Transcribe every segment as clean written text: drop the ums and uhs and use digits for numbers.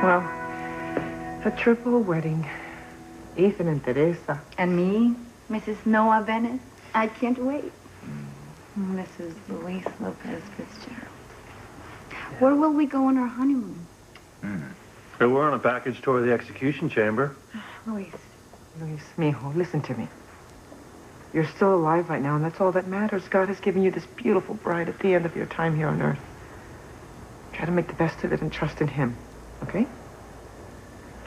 Well, a triple wedding. Ethan and Teresa. And me, Mrs. Noah Bennett. I can't wait. Mrs. Luis Lopez Fitzgerald. Yeah. Where will we go on our honeymoon? So we're on a package tour of the execution chamber. Luis, mijo, listen to me. You're still alive right now, and that's all that matters. God has given you this beautiful bride at the end of your time here on Earth. Try to make the best of it and trust in him, okay?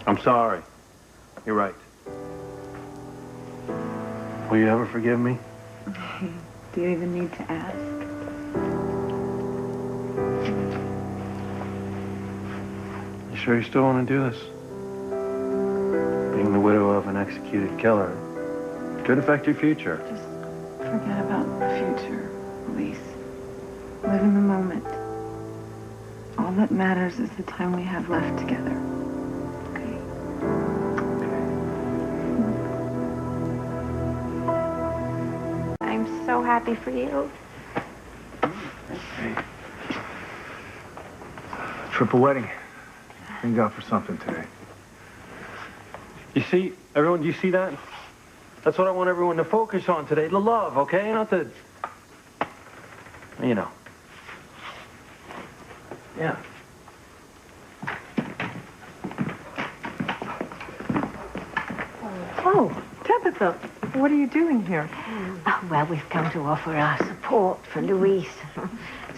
I'm sorry. You're right. Will you ever forgive me? Do you even need to ask? You sure you still want to do this? Being the widow of an executed killer could affect your future. Just forget about the future, Luis. Live in the moment. All that matters is the time we have left together. Okay? I'm so happy for you. Hey. Triple wedding. Thank God for something today. You see, everyone, do you see that? That's what I want everyone to focus on today. The love, okay? Not the... You know. Yeah. Oh, Tabitha, what are you doing here? Oh, well, we've come to offer our support for Luis.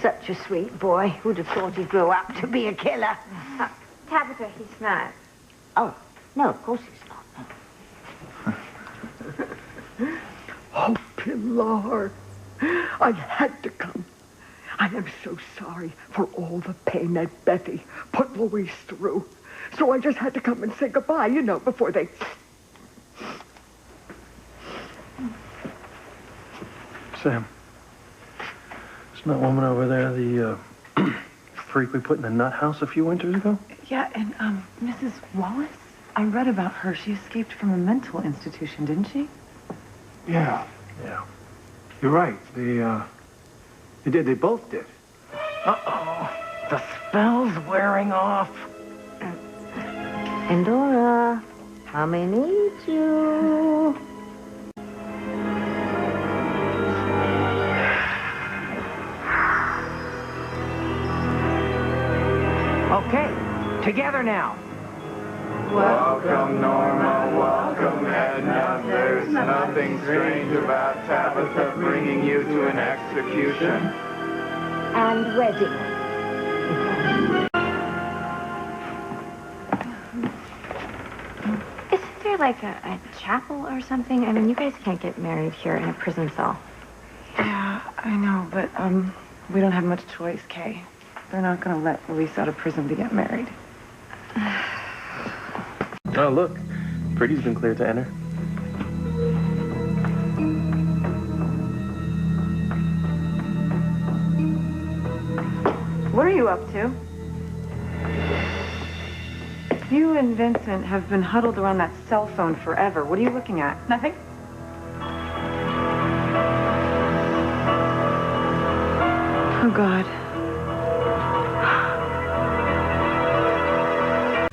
Such a sweet boy. Who'd have thought he'd grow up to be a killer? Tabitha, he's not. Oh, no, of course he's not. Oh, Pilar, I had to come. I am so sorry for all the pain that Betty put Luis through. So I just had to come and say goodbye, you know, before they... Sam. Isn't that woman over there the freak we put in the nut house a few winters ago? Yeah, and, Mrs. Wallace? I read about her. She escaped from a mental institution, didn't she? Yeah. Yeah. You're right. They did. They both did. Uh-oh. The spell's wearing off. Endora, Mommy needs you. Okay, together now. Welcome, Norma. Welcome, Edna. There's nothing strange about Tabitha bringing you to an execution. And wedding. Isn't there like a chapel or something? I mean, you guys can't get married here in a prison cell. Yeah, I know, but, we don't have much choice, Kay. They're not gonna let Luis out of prison to get married. Oh, look. Pretty's been cleared to enter. What are you up to? You and Vincent have been huddled around that cell phone forever. What are you looking at? Nothing. Oh, God.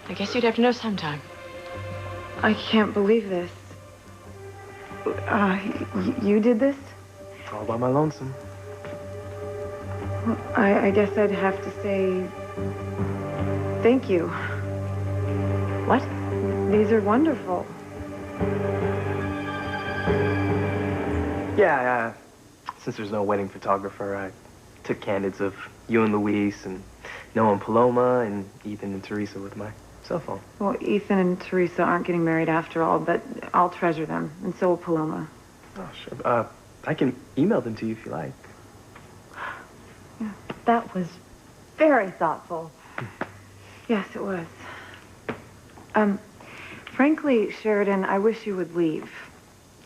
I guess you'd have to know sometime. I can't believe this. You did this? All by my lonesome. Well, I guess I'd have to say thank you. What? These are wonderful. Yeah, since there's no wedding photographer, I took candids of you and Luis and Noah and Paloma and Ethan and Teresa with my cell phone. Well, Ethan and Teresa aren't getting married after all, but I'll treasure them, and so will Paloma. Oh, sure. I can email them to you if you like. Yeah, that was very thoughtful. Yes, it was. Frankly, Sheridan, I wish you would leave.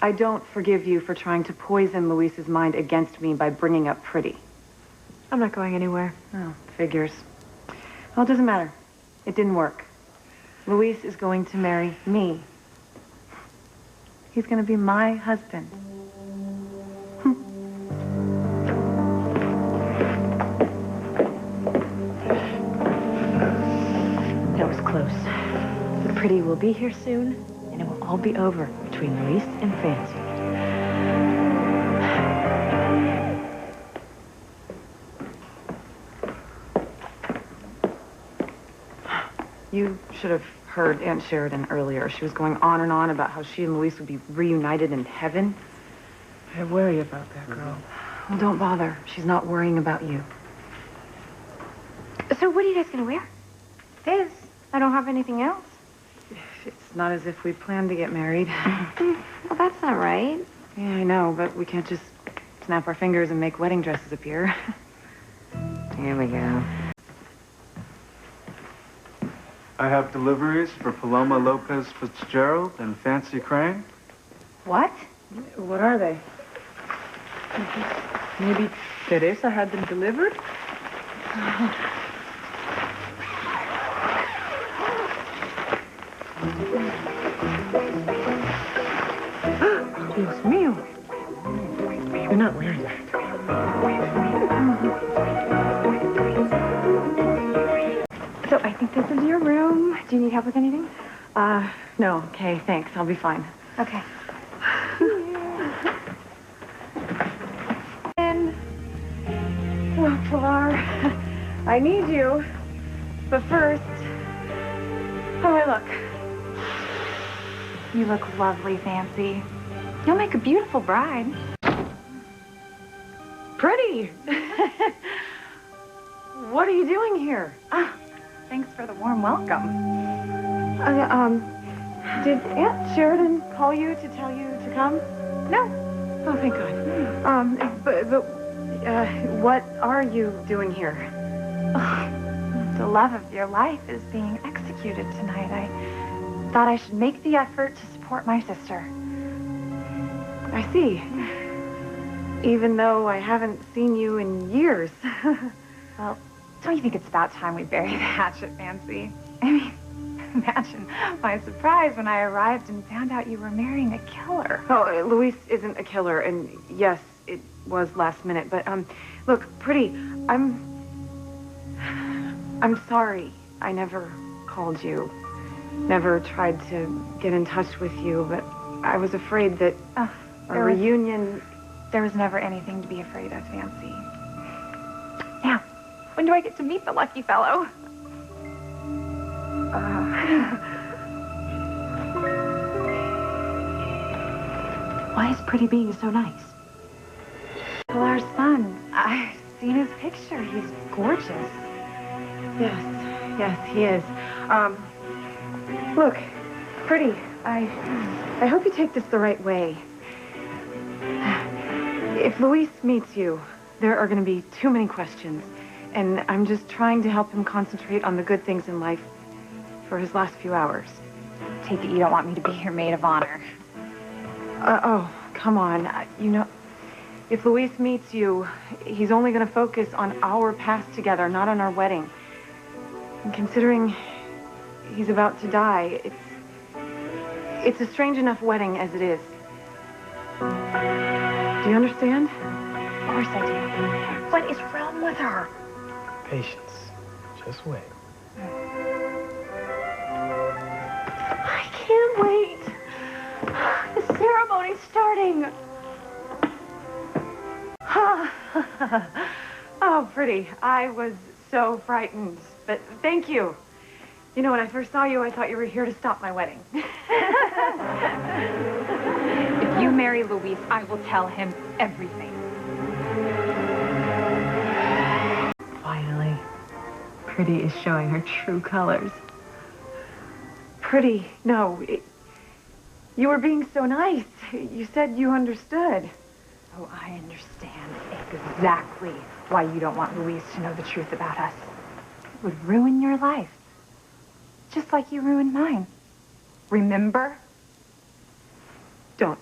I don't forgive you for trying to poison Luis's mind against me by bringing up Pretty. I'm not going anywhere. Oh, figures. Well, it doesn't matter. It didn't work. Luis is going to marry me. He's going to be my husband. That was close. But Pretty will be here soon, and it will all be over between Luis and Fancy. You should have heard Aunt Sheridan earlier. She was going on and on about how she and Luis would be reunited in heaven. I worry about that girl. Well, don't bother. She's not worrying about you. So what are you guys gonna wear? This. I don't have anything else. It's not as if we planned to get married. Well, that's not right. Yeah, I know, but we can't just snap our fingers and make wedding dresses appear. Here we go. I have deliveries for Paloma Lopez Fitzgerald and Fancy Crane. What? What are they? Maybe Teresa had them delivered? Dios mío. You're not wearing that. So I think this is your room. Do you need help with anything? No, okay, thanks. I'll be fine. Okay. Well, Pilar, I need you. But first, how do I look? You look lovely, Fancy. You'll make a beautiful bride. Pretty! What are you doing here? Thanks for the warm welcome. Did Aunt Sheridan call you to tell you to come? No. Oh, thank God. What are you doing here? The love of your life is being executed tonight. I thought I should make the effort to support my sister. I see. Even though I haven't seen you in years. Well, don't you think it's about time we bury the hatchet, Fancy? I mean, imagine my surprise when I arrived and found out you were marrying a killer. Oh, Luis isn't a killer, and yes, it was last minute, but, look, Pretty, I'm sorry I never called you, never tried to get in touch with you, but I was afraid that a reunion... There was never anything to be afraid of, Fancy. Now, when do I get to meet the lucky fellow? Why is Pretty being so nice? Pilar's son. I've seen his picture. He's gorgeous. Yes, he is. Look, Pretty, I hope you take this the right way. If Luis meets you, there are going to be too many questions, and I'm just trying to help him concentrate on the good things in life for his last few hours. Take it you don't want me to be your maid of honor. Oh, come on. You know, if Luis meets you, he's only going to focus on our past together, not on our wedding. And considering he's about to die, it's a strange enough wedding as it is. Do you understand? Of course I do. What is wrong with her? Patience. Just wait. I can't wait. The ceremony's starting. Oh, Pretty, I was so frightened, but thank you. You know, when I first saw you, I thought you were here to stop my wedding. If you marry Luis, I will tell him everything. Finally, Pretty is showing her true colors. Pretty, no, you were being so nice. You said you understood. Oh, I understand exactly why you don't want Luis to know the truth about us. It would ruin your life. Just like you ruined mine. Remember? Don't.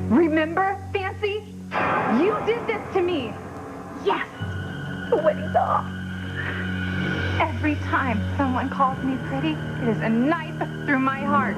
Remember, Fancy? You did this to me. Yes. The wedding's off. Every time someone calls me pretty, it is a knife through my heart.